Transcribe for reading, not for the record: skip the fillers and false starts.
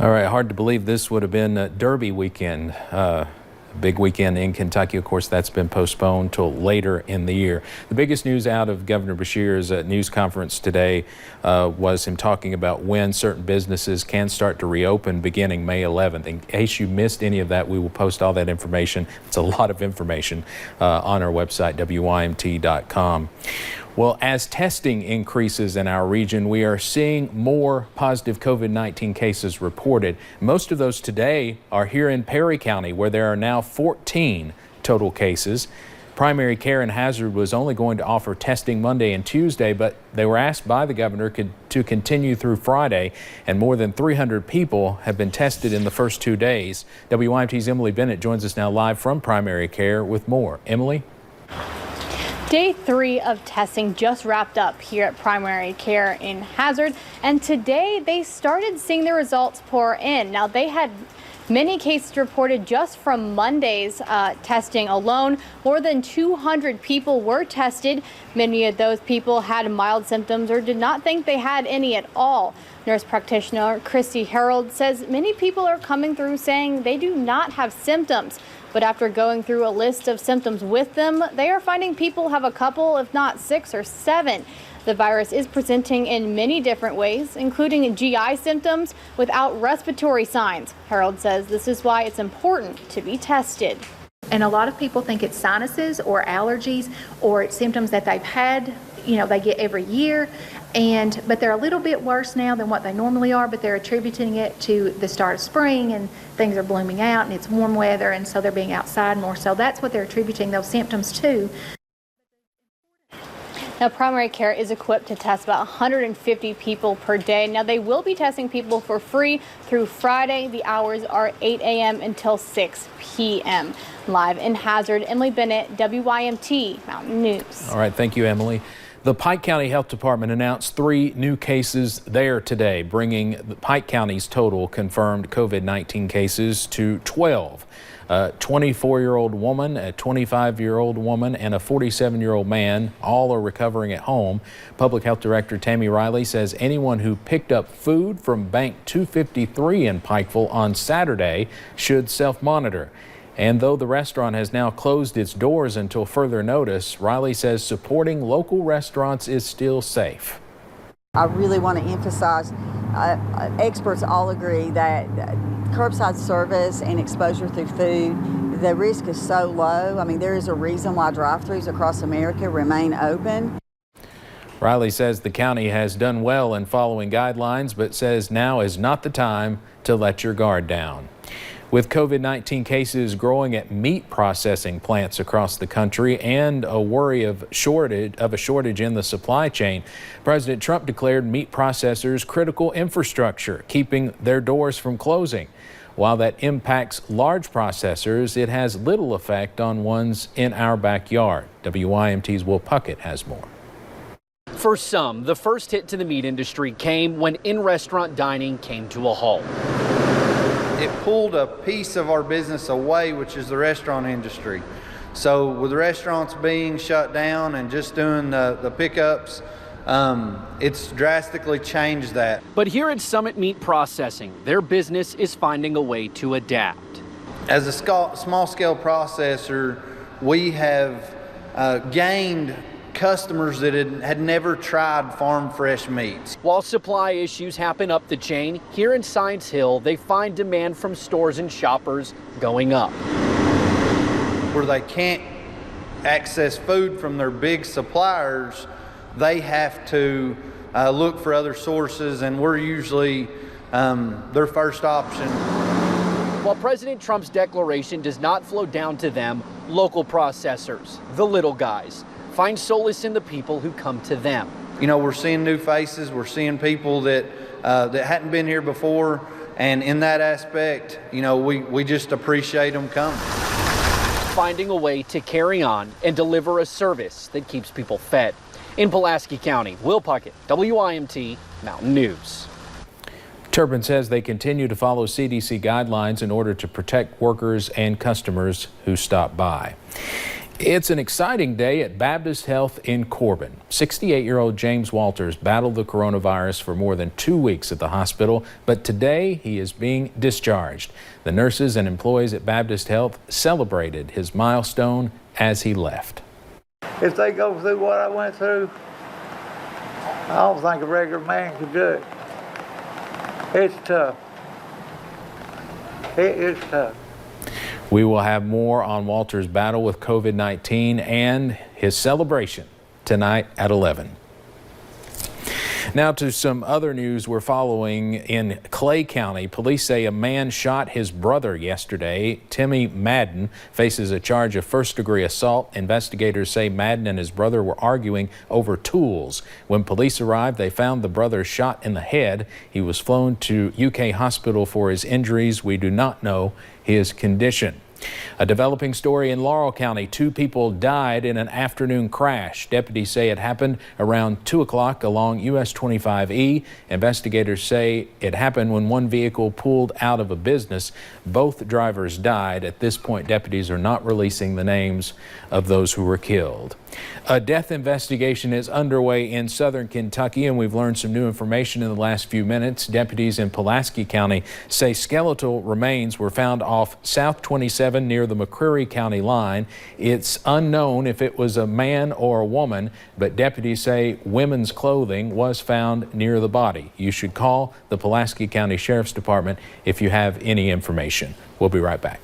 All right, hard to believe this would have been Derby weekend. Big weekend in Kentucky. Of course, that's been postponed till later in the year. The biggest news out of Governor Beshear's news conference today was him talking about when certain businesses can start to reopen beginning May 11th. In case you missed any of that, we will post all that information. It's a lot of information on our website, WYMT.com. Well, as testing increases in our region, we are seeing more positive COVID-19 cases reported. Most of those today are here in Perry County, where there are now 14 total cases. Primary Care and Hazard was only going to offer testing Monday and Tuesday, but they were asked by the governor to continue through Friday, and more than 300 people have been tested in the first 2 days. WYMT's Emily Bennett joins us now live from Primary Care with more. Emily? Day 3 of testing just wrapped up here at Primary Care in Hazard, and today they started seeing the results pour in. Now, they had many cases reported just from Monday's testing alone. More than 200 people were tested. Many of those people had mild symptoms or did not think they had any at all. Nurse practitioner Christy Harold says many people are coming through saying they do not have symptoms. But after going through a list of symptoms with them, they are finding people have a couple, if not 6 or 7. The virus is presenting in many different ways, including GI symptoms without respiratory signs. Harold says this is why it's important to be tested. And a lot of people think it's sinuses or allergies or it's symptoms that they've had, they get every year. But they're a little bit worse now than what they normally are, but they're attributing it to the start of spring and things are blooming out and it's warm weather, and so they're being outside more. So that's what they're attributing those symptoms to. Now, Primary Care is equipped to test about 150 people per day. Now, they will be testing people for free through Friday. The hours are 8 a.m. until 6 p.m. Live in Hazard, Emily Bennett, WYMT Mountain News. All right, thank you, Emily. The Pike County Health Department announced 3 new cases there today, bringing the Pike County's total confirmed COVID-19 cases to 12. A 24-year-old woman, a 25-year-old woman, and a 47-year-old man all are recovering at home. Public Health Director Tammy Riley says anyone who picked up food from Bank 253 in Pikeville on Saturday should self-monitor. And though the restaurant has now closed its doors until further notice, Riley says supporting local restaurants is still safe. I really want to emphasize, experts all agree that curbside service and exposure through food, the risk is so low. I mean, there is a reason why drive-thrus across America remain open. Riley says the county has done well in following guidelines, but says now is not the time to let your guard down. With COVID-19 cases growing at meat processing plants across the country and a worry of a shortage in the supply chain, President Trump declared meat processors critical infrastructure, keeping their doors from closing. While that impacts large processors, it has little effect on ones in our backyard. WYMT's Will Puckett has more. For some, the first hit to the meat industry came when in-restaurant dining came to a halt. It pulled a piece of our business away, which is the restaurant industry. So with the restaurants being shut down and just doing the pickups, it's drastically changed that. But here at Summit Meat Processing, their business is finding a way to adapt. As a small-scale processor, we have gained customers that had never tried farm fresh meats. While supply issues happen up the chain, here in Science Hill, they find demand from stores and shoppers going up. Where they can't access food from their big suppliers, they have to look for other sources, and we're usually their first option. While President Trump's declaration does not flow down to them, local processors, the little guys, find solace in the people who come to them. We're seeing new faces. We're seeing people that hadn't been here before. And in that aspect, we just appreciate them coming. Finding a way to carry on and deliver a service that keeps people fed. In Pulaski County, Will Puckett, WYMT Mountain News. Turpin says they continue to follow CDC guidelines in order to protect workers and customers who stop by. It's an exciting day at Baptist Health in Corbin. 68-year-old James Walters battled the coronavirus for more than 2 weeks at the hospital, but today he is being discharged. The nurses and employees at Baptist Health celebrated his milestone as he left. If they go through what I went through, I don't think a regular man could do it. It's tough. It is tough. We will have more on Walter's battle with COVID-19 and his celebration tonight at 11. Now to some other news we're following in Clay County. Police say a man shot his brother yesterday. Timmy Madden faces a charge of first-degree assault. Investigators say Madden and his brother were arguing over tools. When police arrived, they found the brother shot in the head. He was flown to UK hospital for his injuries. We do not know his condition. A developing story in Laurel County. 2 people died in an afternoon crash. Deputies say it happened around 2 o'clock along US 25E. Investigators say it happened when one vehicle pulled out of a business. Both drivers died. At this point, deputies are not releasing the names of those who were killed. A death investigation is underway in southern Kentucky, and we've learned some new information in the last few minutes. Deputies in Pulaski County say skeletal remains were found off South 27 near the McCreary County line. It's unknown if it was a man or a woman, but deputies say women's clothing was found near the body. You should call the Pulaski County Sheriff's Department if you have any information. We'll be right back.